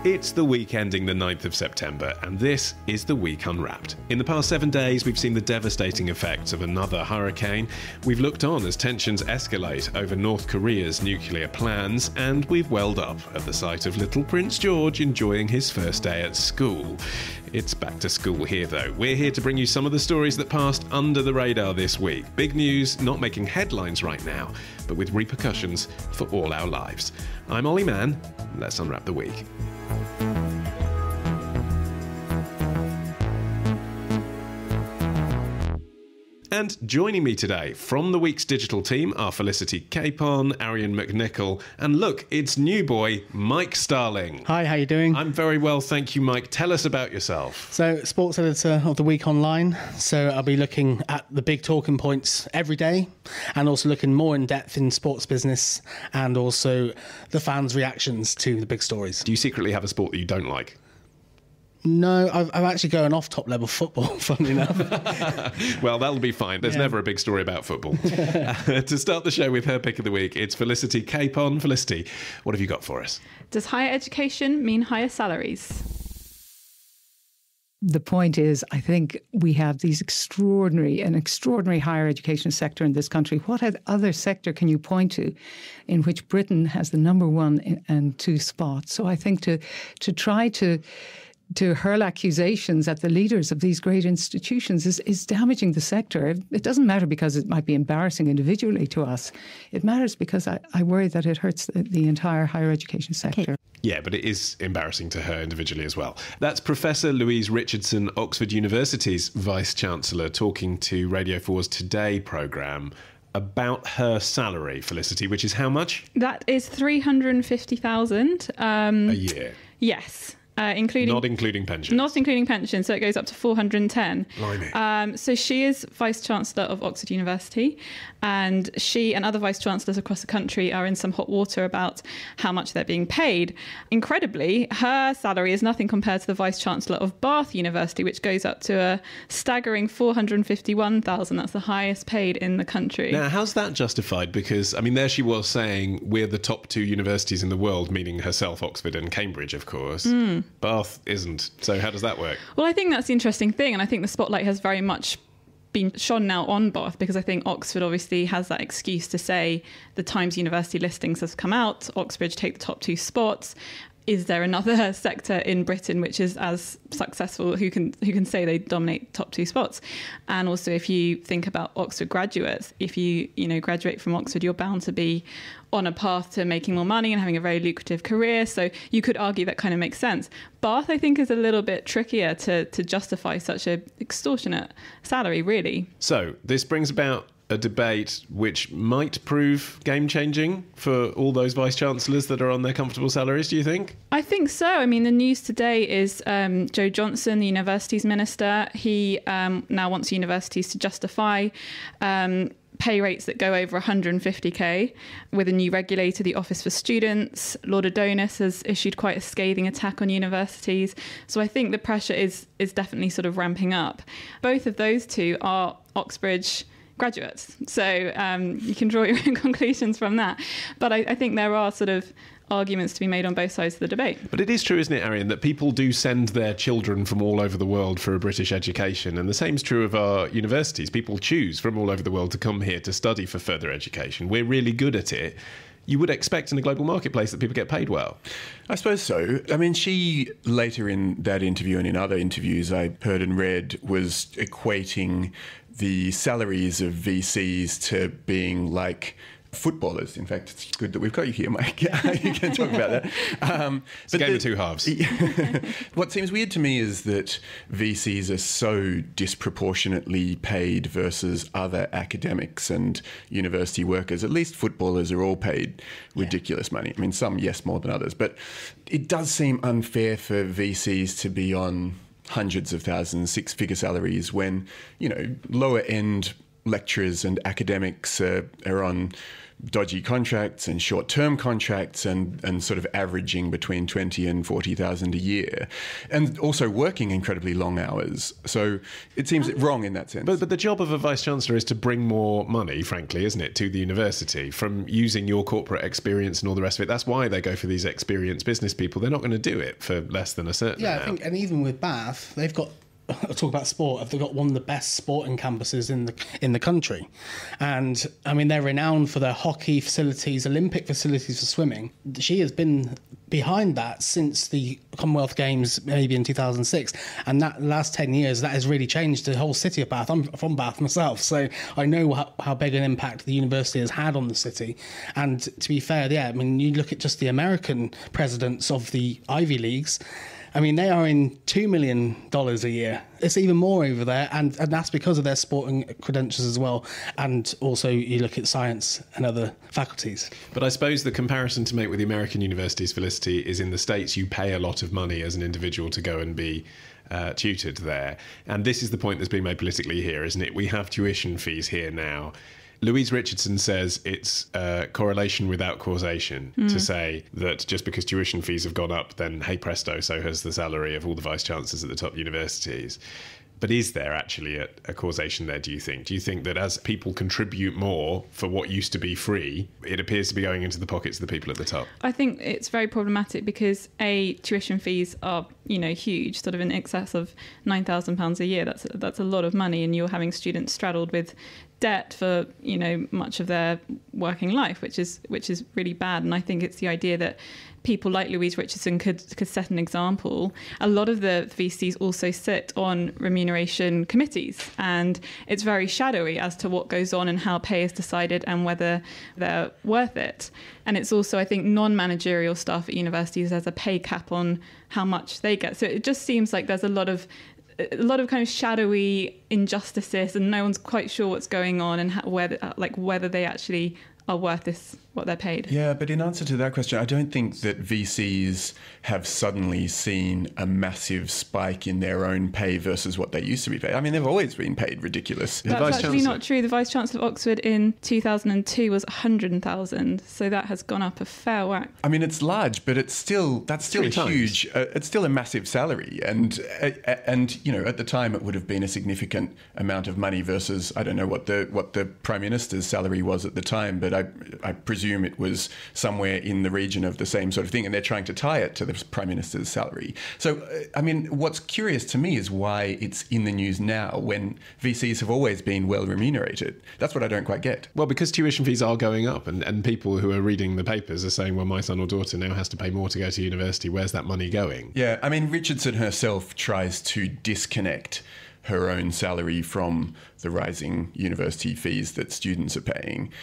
It's the week ending the 9th of September, and this is The Week Unwrapped. In the past 7 days, we've seen the devastating effects of another hurricane. We've looked on as tensions escalate over North Korea's nuclear plans, and we've welled up at the sight of little Prince George enjoying his first day at school. It's back to school here, though. We're here to bring you some of the stories that passed under the radar this week. Big news, not making headlines right now, but with repercussions for all our lives. I'm Olly Mann. Let's unwrap the week. And joining me today from the week's digital team are Felicity Capon, Arion McNicoll, and look, it's new boy, Mike Starling. Hi, how you doing? I'm very well, thank you, Mike. Tell us about yourself. So, sports editor of the week online. So I'll be looking at the big talking points every day and also looking more in depth in sports business and also the fans' reactions to the big stories. Do you secretly have a sport that you don't like? No, I'm actually going off top-level football, funnily enough. Well, that'll be fine. There's never a big story about football. To start the show with her pick of the week, it's Felicity Capon. Felicity, what have you got for us? Does higher education mean higher salaries? The point is, I think we have an extraordinary higher education sector in this country. What other sector can you point to in which Britain has the number one and two spots? So I think to try to hurl accusations at the leaders of these great institutions is damaging the sector. It doesn't matter because it might be embarrassing individually to us. It matters because I worry that it hurts the entire higher education sector. Okay. Yeah, but it is embarrassing to her individually as well. That's Professor Louise Richardson, Oxford University's Vice-Chancellor, talking to Radio 4's Today programme about her salary, Felicity, which is how much? That is $350,000. A year? Yes. Not including pension. Not including pension, so it goes up to 410. Blimey. So she is Vice-Chancellor of Oxford University, and she and other Vice-Chancellors across the country are in some hot water about how much they're being paid. Incredibly, her salary is nothing compared to the Vice-Chancellor of Bath University, which goes up to a staggering $451,000. That's the highest paid in the country. Now, how's that justified? Because, I mean, there she was saying we're the top two universities in the world, meaning herself, Oxford and Cambridge, of course. Bath isn't. So how does that work? Well, I think that's the interesting thing. And I think the spotlight has very much been shone now on Bath because I think Oxford obviously has that excuse to say the Times University listings has come out, Oxbridge take the top two spots. Is there another sector in Britain which is as successful who can say they dominate top two spots? And also, if you think about Oxford graduates, if you graduate from Oxford, you're bound to be on a path to making more money and having a very lucrative career. So you could argue that kind of makes sense. Bath, I think, is a little bit trickier to justify such an extortionate salary, really. So this brings about a debate which might prove game-changing for all those vice-chancellors that are on their comfortable salaries, do you think? I think so. I mean, the news today is Joe Johnson, the universities minister. He now wants universities to justify pay rates that go over 150k with a new regulator, the Office for Students. Lord Adonis has issued quite a scathing attack on universities. So I think the pressure is definitely sort of ramping up. Both of those two are Oxbridge graduates. So you can draw your own conclusions from that. But I think there are sort of arguments to be made on both sides of the debate. But it is true, isn't it, Arion, that people do send their children from all over the world for a British education. And the same is true of our universities. People choose from all over the world to come here to study for further education. We're really good at it. You would expect in a global marketplace that people get paid well. I suppose so. I mean, she later in that interview and in other interviews I heard and read was equating the salaries of VCs to being like footballers. In fact, it's good that we've got you here, Mike. You can talk about that. It's a game of two halves. What seems weird to me is that VCs are so disproportionately paid versus other academics and university workers. At least footballers are all paid ridiculous money. I mean, some, yes, more than others. But it does seem unfair for VCs to be on hundreds of thousands, six-figure salaries when, lower-end lecturers and academics are on dodgy contracts and short-term contracts and sort of averaging between 20 and 40,000 a year, and also working incredibly long hours. So it seems wrong in that sense. But the job of a vice-chancellor is to bring more money, frankly, isn't it, to the university from using your corporate experience and all the rest of it. That's why they go for these experienced business people. They're not going to do it for less than a certain amount. I think, and even with Bath, they've got, talk about sport, they've got one of the best sporting campuses in the country. And I mean, they're renowned for their hockey facilities, Olympic facilities for swimming. She has been behind that since the Commonwealth Games, maybe in 2006. And that last 10 years, that has really changed the whole city of Bath. I'm from Bath myself, so I know how big an impact the university has had on the city. And to be fair, I mean, you look at just the American presidents of the Ivy Leagues, I mean, they are in $2 million a year. It's even more over there, and that's because of their sporting credentials as well. And also, you look at science and other faculties. But I suppose the comparison to make with the American universities, Felicity, is in the States you pay a lot of money as an individual to go and be tutored there. And this is the point that's being made politically here, isn't it? We have tuition fees here now. Louise Richardson says it's correlation without causation to say that just because tuition fees have gone up, then hey presto, so has the salary of all the vice-chancellors at the top universities. But is there actually a causation there, do you think? Do you think that as people contribute more for what used to be free, it appears to be going into the pockets of the people at the top? I think it's very problematic because tuition fees are, huge, sort of in excess of £9,000 a year. That's a lot of money, and you're having students straddled with debt for much of their working life, which is really bad. And I think it's the idea that people like Louise Richardson could set an example. A lot of the VCs also sit on remuneration committees, and it's very shadowy as to what goes on and how pay is decided and whether they're worth it. And it's also, I think, non-managerial staff at universities, there's a pay cap on how much they get. So it just seems like there's a lot of kind of shadowy injustices, and no one's quite sure what's going on and whether they actually are worth what they're paid. Yeah, but in answer to that question, I don't think that VCs have suddenly seen a massive spike in their own pay versus what they used to be paid. I mean, they've always been paid ridiculous. That's actually not true. The Vice-Chancellor of Oxford in 2002 was 100,000, so that has gone up a fair whack. I mean, it's large, but that's still huge. It's still a massive salary, and at the time it would have been a significant amount of money versus I don't know what the Prime Minister's salary was at the time, but I presume it was somewhere in the region of the same sort of thing, and they're trying to tie it to the Prime Minister's salary. So, I mean, what's curious to me is why it's in the news now when VCs have always been well remunerated. That's what I don't quite get. Well, because tuition fees are going up, and people who are reading the papers are saying, well, my son or daughter now has to pay more to go to university. Where's that money going? Yeah, I mean, Richardson herself tries to disconnect her own salary from the rising university fees that students are paying.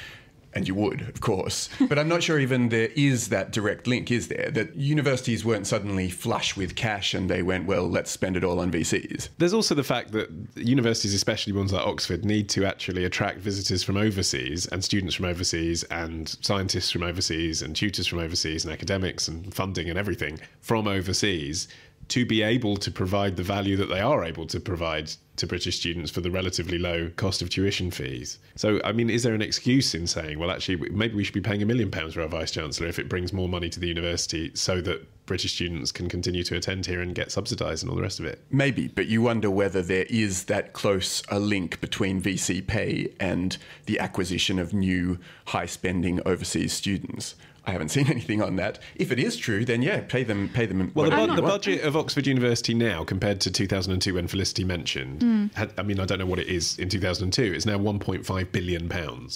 And you would, of course. But I'm not sure even there is that direct link, is there? That universities weren't suddenly flush with cash and they went, well, let's spend it all on VCs. There's also the fact that universities, especially ones like Oxford, need to actually attract visitors from overseas and students from overseas and scientists from overseas and tutors from overseas and academics and funding and everything from overseas to be able to provide the value that they are able to provide to British students for the relatively low cost of tuition fees. So, I mean, is there an excuse in saying, well, actually, maybe we should be paying £1 million for our Vice-Chancellor if it brings more money to the university so that British students can continue to attend here and get subsidised and all the rest of it? Maybe, but you wonder whether there is that close a link between VC pay and the acquisition of new high-spending overseas students. I haven't seen anything on that. If it is true, then yeah, pay them. Well, the budget of Oxford University now, compared to 2002 when Felicity mentioned, I mean, I don't know what it is in 2002. It's now £1.5 billion.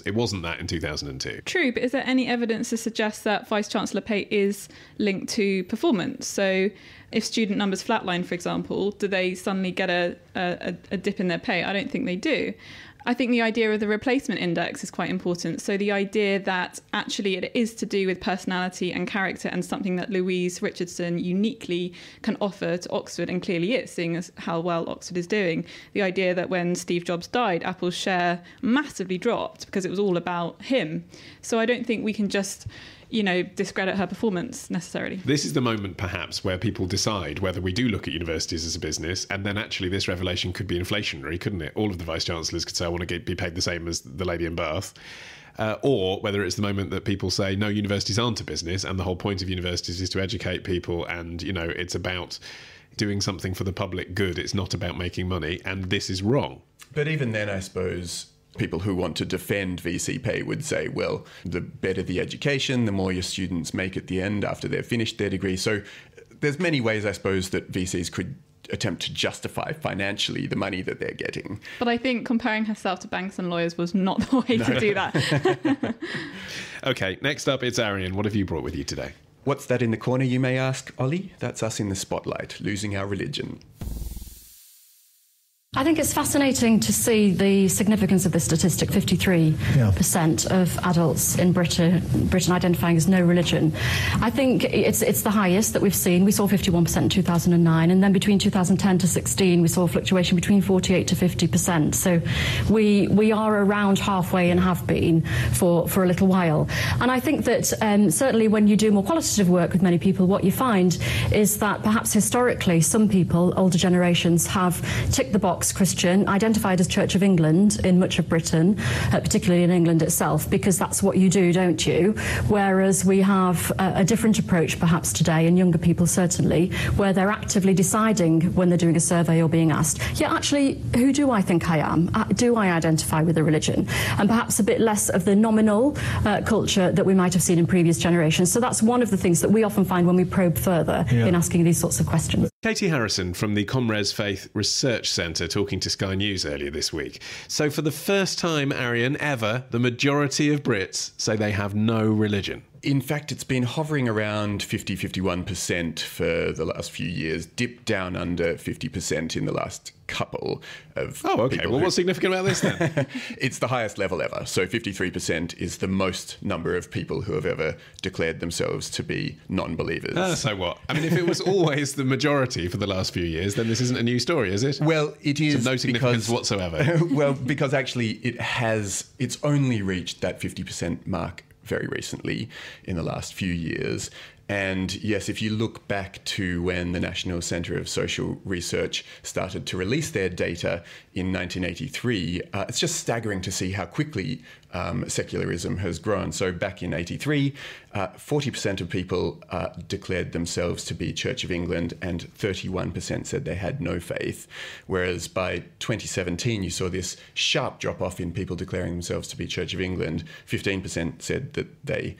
It wasn't that in 2002. True, but is there any evidence to suggest that Vice-Chancellor pay is linked to performance? So if student numbers flatline, for example, do they suddenly get a dip in their pay? I don't think they do. I think the idea of the replacement index is quite important. So the idea that actually it is to do with personality and character and something that Louise Richardson uniquely can offer to Oxford, and clearly is, seeing as how well Oxford is doing. The idea that when Steve Jobs died, Apple's share massively dropped because it was all about him. So I don't think we can just discredit her performance necessarily. This is the moment, perhaps, where people decide whether we do look at universities as a business, and then actually this revelation could be inflationary, couldn't it? All of the vice-chancellors could say, I want to be paid the same as the lady in Bath. Or whether it's the moment that people say, no, universities aren't a business, and the whole point of universities is to educate people, and, it's about doing something for the public good. It's not about making money, and this is wrong. But even then, I suppose people who want to defend VC pay would say, well, the better the education, the more your students make at the end after they've finished their degree. So there's many ways, I suppose, that VCs could attempt to justify financially the money that they're getting. But I think comparing herself to banks and lawyers was not the way to do that. Okay, next up, it's Arion. What have you brought with you today? What's that in the corner, you may ask, Olly? That's us in the spotlight, losing our religion. I think it's fascinating to see the significance of this statistic, 53% of adults in Britain identifying as no religion. I think it's the highest that we've seen. We saw 51% in 2009, and then between 2010 to 16, we saw a fluctuation between 48 to 50%. So we are around halfway and have been for a little while. And I think that certainly when you do more qualitative work with many people, what you find is that perhaps historically some people, older generations, have ticked the box Christian, identified as Church of England in much of Britain, particularly in England itself, because that's what you do, don't you? Whereas we have a different approach perhaps today, and younger people certainly, where they're actively deciding when they're doing a survey or being asked, yeah, actually, who do I think I am? Do I identify with a religion? And perhaps a bit less of the nominal culture that we might have seen in previous generations. So that's one of the things that we often find when we probe further in asking these sorts of questions. Katie Harrison from the Comres Faith Research Centre talking to Sky News earlier this week. So for the first time, Arion, ever, the majority of Brits say they have no religion. In fact, it's been hovering around 51% for the last few years, dipped down under 50% in the last couple of Well, what's significant about this then? It's the highest level ever. So 53% is the most number of people who have ever declared themselves to be non-believers. So what? I mean, if it was always the majority for the last few years, then this isn't a new story, is it? Well, it is. So no significance whatsoever. Well, because actually it's only reached that 50% mark very recently in the last few years. And yes, if you look back to when the National Centre of Social Research started to release their data in 1983, it's just staggering to see how quickly secularism has grown. So back in 83, 40% of people declared themselves to be Church of England, and 31% said they had no faith. Whereas by 2017, you saw this sharp drop off in people declaring themselves to be Church of England. 15% said that they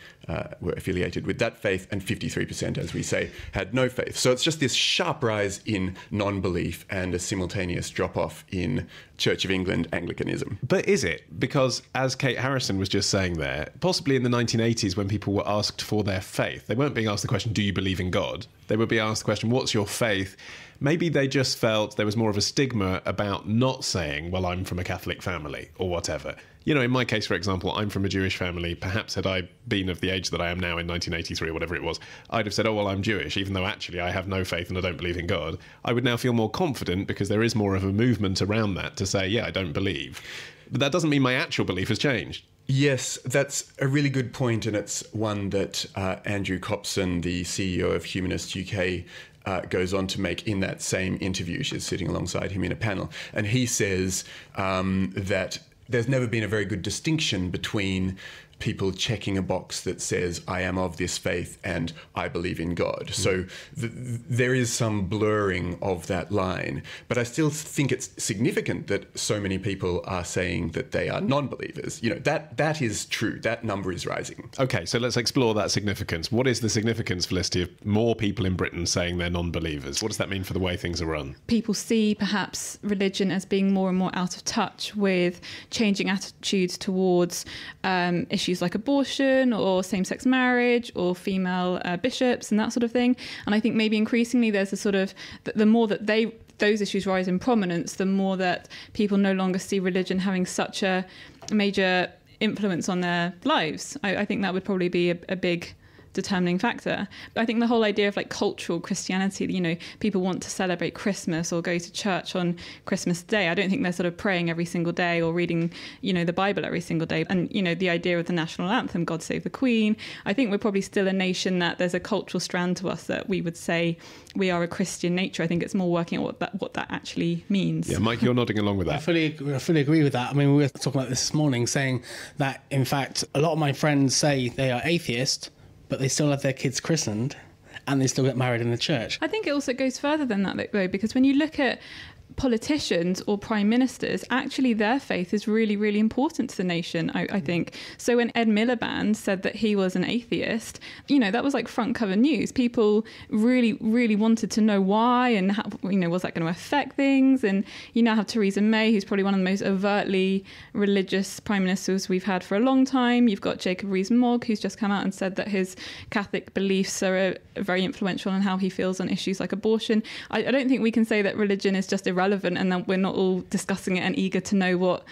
were affiliated with that faith, and 53%, as we say, had no faith. So it's just this sharp rise in non-belief and a simultaneous drop off in Church of England Anglicanism. But is it? Because as Kate Harrison was just saying there, possibly in the 1980s when people were asked for their faith, they weren't being asked the question, do you believe in God? They would be asked the question, what's your faith? Maybe they just felt there was more of a stigma about not saying, well, I'm from a Catholic family or whatever. You know, in my case, for example, I'm from a Jewish family. Perhaps had I been of the age that I am now in 1983 or whatever it was, I'd have said, oh, well, I'm Jewish, even though actually I have no faith and I don't believe in God. I would now feel more confident because there is more of a movement around that to say, yeah, I don't believe. But that doesn't mean my actual belief has changed. Yes, that's a really good point, and it's one that Andrew Copson, the CEO of Humanist UK, goes on to make in that same interview. She's sitting alongside him in a panel, and he says that there's never been a very good distinction between people checking a box that says, I am of this faith and I believe in God. So there is some blurring of that line. But I still think it's significant that so many people are saying that they are non-believers. You know, that is true. That number is rising. Okay, so let's explore that significance. What is the significance, Felicity, of more people in Britain saying they're non-believers? What does that mean for the way things are run? People see perhaps religion as being more and more out of touch with changing attitudes towards issues like abortion or same-sex marriage or female bishops and that sort of thing. And I think maybe increasingly there's a sort of, the more that those issues rise in prominence, the more that people no longer see religion having such a major influence on their lives. I think that would probably be a big determining factor. But I think the whole idea of like cultural Christianity, you know, people want to celebrate Christmas or go to church on Christmas Day. I don't think they're sort of praying every single day or reading, you know, the Bible every single day. And, you know, the idea of the national anthem, God Save the Queen, I think we're probably still a nation that there's a cultural strand to us that we would say we are a Christian nature. I think it's more working out what that actually means. Yeah, Mike, you're nodding along with that. I fully agree with that. I mean, we were talking about this morning, saying that, in fact, a lot of my friends say they are atheist, but they still have their kids christened and they still get married in the church. I think it also goes further than that, though, because when you look at politicians or prime ministers, actually their faith is really, really important to the nation, I think. So when Ed Miliband said that he was an atheist, you know, that was like front cover news. People really, really wanted to know why and how, you know, was that going to affect things? And you now have Theresa May, who's probably one of the most overtly religious prime ministers we've had for a long time. You've got Jacob Rees-Mogg, who's just come out and said that his Catholic beliefs are very influential on how he feels on issues like abortion. I don't think we can say that religion is just irrelevant and that we're not all discussing it and eager to know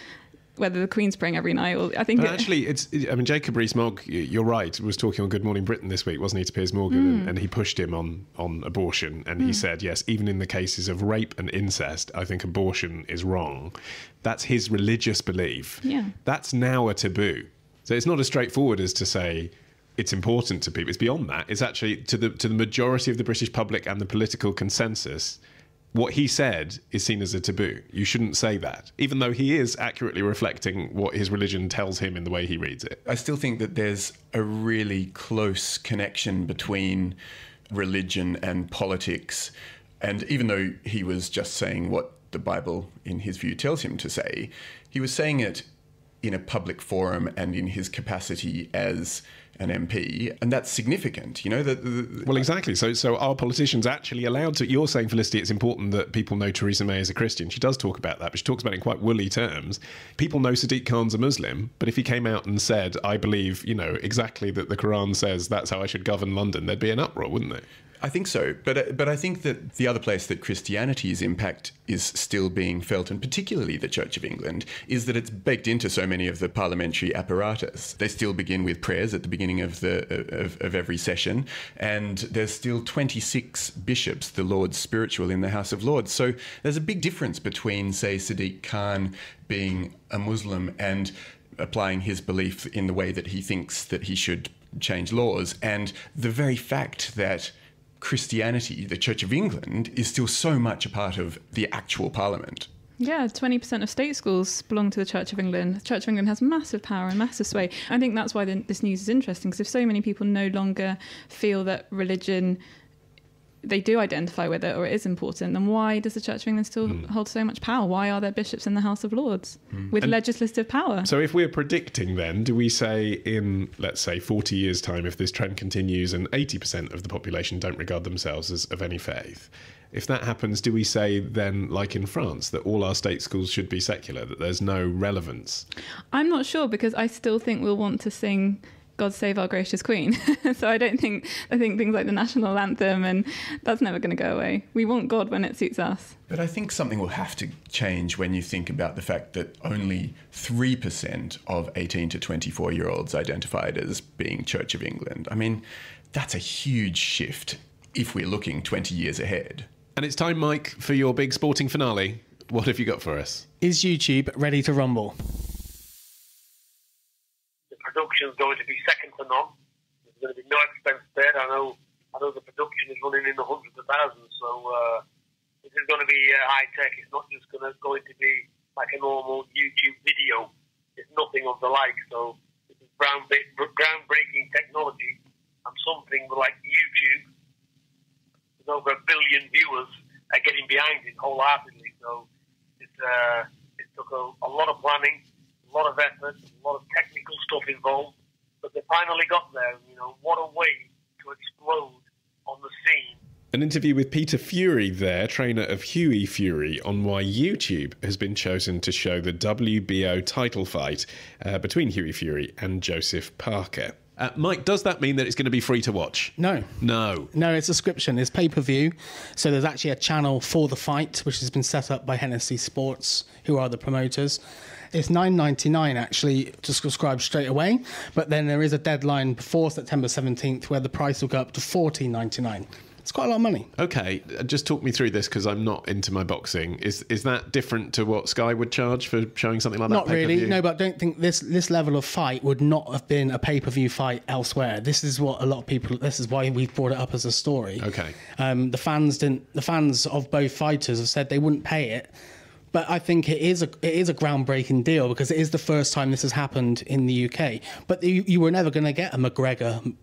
whether the Queen's praying every night. Or I think Jacob Rees-Mogg, you're right, was talking on Good Morning Britain this week, wasn't he, to Piers Morgan, and he pushed him on abortion, and he said, yes, even in the cases of rape and incest, I think abortion is wrong. That's his religious belief. Yeah. That's now a taboo. So it's not as straightforward as to say it's important to people. It's beyond that. It's actually to the majority of the British public and the political consensus. What he said is seen as a taboo. You shouldn't say that, even though he is accurately reflecting what his religion tells him in the way he reads it. I still think that there's a really close connection between religion and politics. And even though he was just saying what the Bible, in his view, tells him to say, he was saying it in a public forum and in his capacity as an MP, and that's significant, you know. Well, exactly. So are politicians actually allowed to? You're saying, Felicity, it's important that people know Theresa May is a Christian. She does talk about that, but she talks about it in quite woolly terms. People know Sadiq Khan's a Muslim, but if he came out and said, I believe, you know, exactly that the Quran says that's how I should govern London, there'd be an uproar, wouldn't there? I think so, but I think that the other place that Christianity's impact is still being felt, and particularly the Church of England, is that it's baked into so many of the parliamentary apparatus. They still begin with prayers at the beginning of every session, and there's still 26 bishops, the Lords Spiritual, in the House of Lords. So there's a big difference between, say, Sadiq Khan being a Muslim and applying his belief in the way that he thinks that he should change laws, and the very fact that Christianity, the Church of England, is still so much a part of the actual parliament. Yeah, 20% of state schools belong to the Church of England. The Church of England has massive power and massive sway. I think that's why this news is interesting, because if so many people no longer feel that religion, they do identify with it or it is important, then why does the Church of England still hold so much power? Why are there bishops in the House of Lords with legislative power? So if we're predicting then, do we say in, let's say, 40 years' time, if this trend continues and 80% of the population don't regard themselves as of any faith, if that happens, do we say then, like in France, that all our state schools should be secular, that there's no relevance? I'm not sure, because I still think we'll want to sing God Save Our Gracious Queen. So I think things like the national anthem, and that's never going to go away. We want God when it suits us. But I think something will have to change when you think about the fact that only 3% of 18 to 24-year-olds identified as being Church of England. I mean, that's a huge shift if we're looking 20 years ahead. And it's time, Mike, for your big sporting finale. What have you got for us? Is YouTube ready to rumble? Production is going to be second to none. There's going to be no expense spared. I know the production is running in the hundreds of thousands, so this is going to be high tech. It's not just going to be like a normal YouTube video. It's nothing of the like. So this is groundbreaking technology, and something like YouTube, with over 1 billion viewers, are getting behind it wholeheartedly. So it took a lot of planning, a lot of effort, a lot of technical stuff involved, but they finally got there. You know, what a way to explode on the scene. An interview with Peter Fury there, trainer of Huey Fury, on why YouTube has been chosen to show the WBO title fight between Huey Fury and Joseph Parker. Mike, does that mean that it's going to be free to watch? No. No. No, it's a subscription. It's pay-per-view. So there's actually a channel for the fight, which has been set up by Hennessy Sports, who are the promoters. It's $9.99 actually to subscribe straight away, but then there is a deadline before September 17th where the price will go up to $14.99. It's quite a lot of money. Okay, just talk me through this because I'm not into my boxing. Is that different to what Sky would charge for showing something like that? Not really, no, but I don't think this level of fight would not have been a pay-per-view fight elsewhere. This is what a lot of people, this is why we've brought it up as a story. Okay. The fans of both fighters have said they wouldn't pay it. But I think it is a groundbreaking deal because it is the first time this has happened in the UK. But you were never going to get a McGregor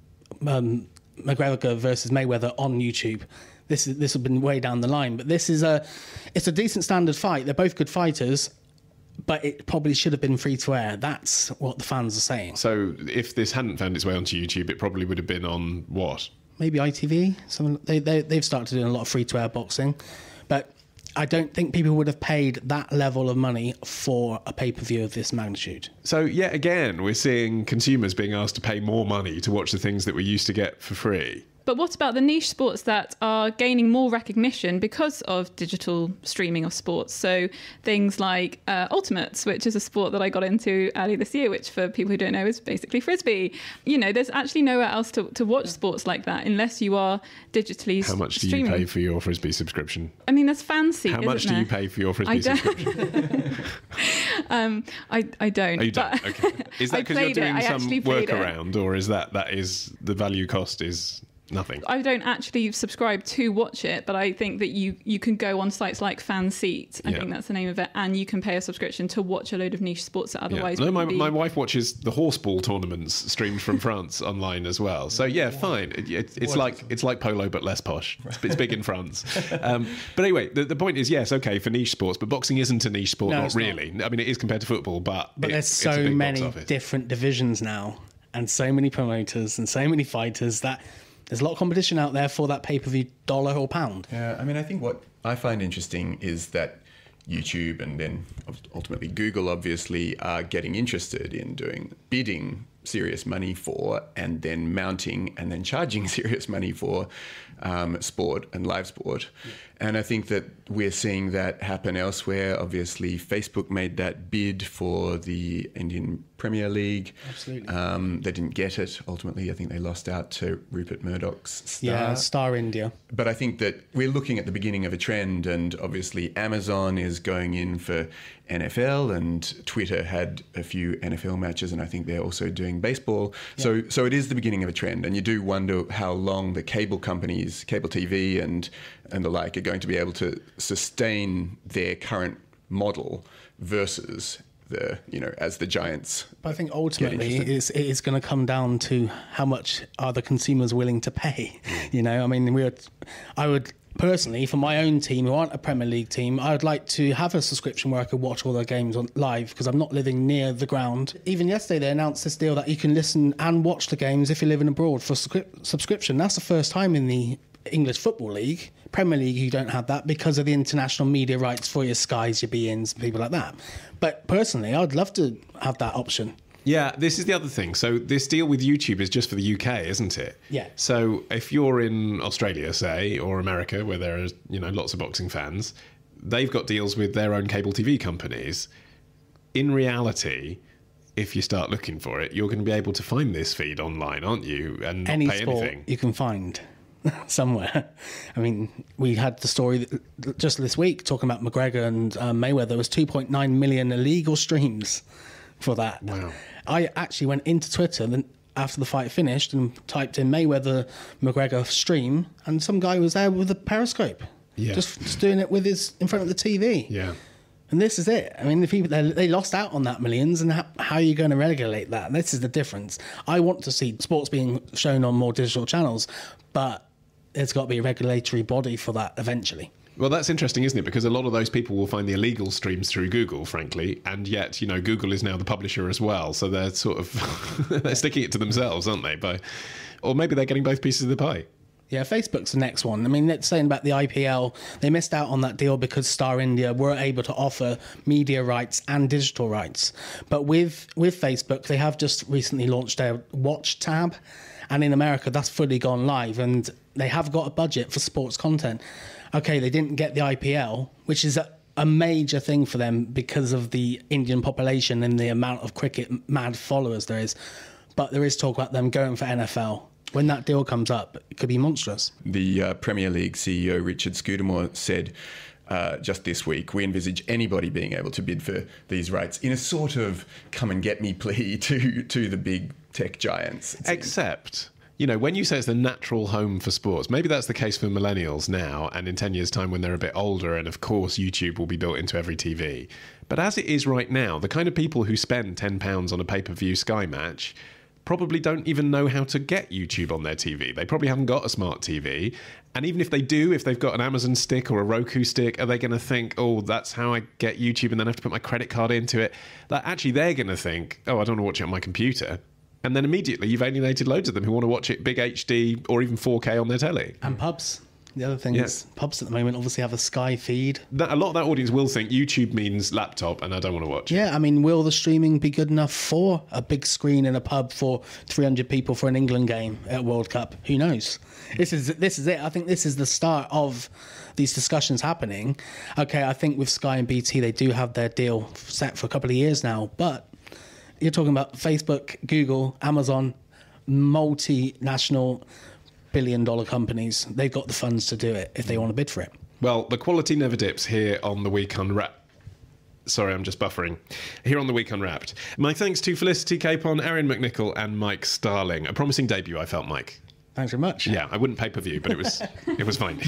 versus Mayweather on YouTube. This has been way down the line. But it's a decent standard fight. They're both good fighters, but it probably should have been free to air. That's what the fans are saying. So if this hadn't found its way onto YouTube, it probably would have been on what? Maybe ITV. They've started doing a lot of free to air boxing, but I don't think people would have paid that level of money for a pay-per-view of this magnitude. So, yet again, we're seeing consumers being asked to pay more money to watch the things that we used to get for free. But what about the niche sports that are gaining more recognition because of digital streaming of sports? So things like Ultimates, which is a sport that I got into early this year, which for people who don't know is basically Frisbee. You know, there's actually nowhere else to watch sports like that unless you are digitally streaming. How much do you pay for your Frisbee subscription? I mean, there's fancy. How much do you pay for your Frisbee subscription? I don't. Oh, you don't? Okay. Is that because you're doing some workaround, or is that is the value cost is nothing? I don't actually subscribe to watch it, but I think that you can go on sites like Fanseat, I think that's the name of it, and you can pay a subscription to watch a load of niche sports that otherwise No, my wife watches the horseball tournaments streamed from France online as well. So yeah, fine. It's like polo but less posh. It's big in France. But anyway, the point is, yes, okay, for niche sports, but boxing isn't a niche sport, not really. I mean, it is compared to football, but there's so many different divisions now, and so many promoters and so many fighters that there's a lot of competition out there for that pay-per-view dollar or pound. Yeah, I mean, I think what I find interesting is that YouTube and then ultimately Google obviously are getting interested in bidding serious money for and then mounting and then charging serious money for sport and live sport. Yeah. And I think that we're seeing that happen elsewhere. Obviously, Facebook made that bid for the Indian Premier League. Absolutely. They didn't get it. Ultimately, I think they lost out to Rupert Murdoch's Star. Yeah, Star India. But I think that we're looking at the beginning of a trend, and obviously Amazon is going in for NFL, and Twitter had a few NFL matches, and I think they're also doing baseball. Yeah. So it is the beginning of a trend, and you do wonder how long the cable companies, cable TV and the like, are going to be able to sustain their current model versus as the giants. But I think ultimately it is going to come down to how much are the consumers willing to pay. I mean, I would personally, for my own team, who aren't a Premier League team, I would like to have a subscription where I could watch all their games on live because I'm not living near the ground. Even yesterday, they announced this deal that you can listen and watch the games if you're living abroad for subscription. That's the first time in the English Football League. Premier League, you don't have that because of the international media rights for your Skies, your beINs, people like that. But personally, I'd love to have that option. Yeah, this is the other thing. So this deal with YouTube is just for the UK, isn't it? Yeah. So if you're in Australia, say, or America, where there are lots of boxing fans, they've got deals with their own cable TV companies. In reality, if you start looking for it, you're going to be able to find this feed online, aren't you? And not pay anything. You can find somewhere. I mean, we had the story just this week talking about McGregor and Mayweather. There was 2.9 million illegal streams for that. Wow. I actually went into Twitter after the fight finished and typed in Mayweather McGregor stream, and some guy was there with a periscope, just doing it with in front of the TV. Yeah. And this is it. I mean, the people they lost out on that millions, and how are you going to regulate that? This is the difference. I want to see sports being shown on more digital channels, but there's got to be a regulatory body for that eventually. Well, that's interesting, isn't it? Because a lot of those people will find the illegal streams through Google, frankly, and yet, Google is now the publisher as well. So they're sort of they're sticking it to themselves, aren't they? Or maybe they're getting both pieces of the pie. Yeah, Facebook's the next one. I mean, it's saying about the IPL, they missed out on that deal because Star India were able to offer media rights and digital rights. But with Facebook, they have just recently launched their Watch tab, and in America, that's fully gone live, and they have got a budget for sports content. Okay, they didn't get the IPL, which is a major thing for them because of the Indian population and the amount of cricket mad followers there is. But there is talk about them going for NFL. When that deal comes up, it could be monstrous. The Premier League CEO, Richard Scudamore, said just this week, we envisage anybody being able to bid for these rights in a sort of come and get me plea to the big tech giants. Except, you know, when you say it's the natural home for sports, maybe that's the case for millennials now, and in 10 years' time when they're a bit older, and of course YouTube will be built into every TV. But as it is right now, the kind of people who spend £10 on a pay-per-view Sky match probably don't even know how to get YouTube on their TV. They probably haven't got a smart TV. And even if they do, if they've got an Amazon stick or a Roku stick, are they going to think, oh, that's how I get YouTube and then I have to put my credit card into it? Like, actually, they're going to think, oh, I don't want to watch it on my computer. And then immediately you've alienated loads of them who want to watch it big HD or even 4K on their telly. And pubs. The other thing is pubs at the moment obviously have a Sky feed. A lot of that audience will think YouTube means laptop and I don't want to watch it. Yeah, I mean, will the streaming be good enough for a big screen in a pub for 300 people for an England game at World Cup? Who knows? This is it. I think this is the start of these discussions happening. Okay, I think with Sky and BT, they do have their deal set for a couple of years now, but you're talking about Facebook, Google, Amazon, multinational billion-dollar companies. They've got the funds to do it if they want to bid for it. Well, the quality never dips here on The Week Unwrapped. Sorry, I'm just buffering. Here on The Week Unwrapped. My thanks to Felicity Capon, Arion McNicoll and Mike Starling. A promising debut, I felt, Mike. Thanks very much. Yeah, I wouldn't pay-per-view, but it was fine.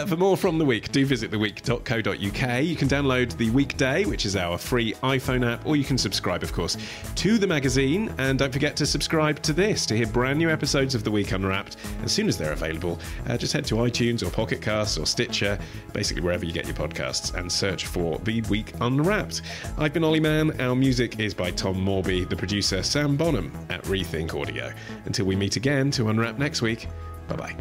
For more from The Week, do visit theweek.co.uk. You can download The Weekday, which is our free iPhone app, or you can subscribe, of course, to the magazine. And don't forget to subscribe to this to hear brand new episodes of The Week Unwrapped as soon as they're available. Just head to iTunes or Pocket Casts or Stitcher, basically wherever you get your podcasts, and search for The Week Unwrapped. I've been Olly Mann. Our music is by Tom Morby, the producer Sam Bonham at Rethink Audio. Until we meet again to unwrap next week, bye-bye.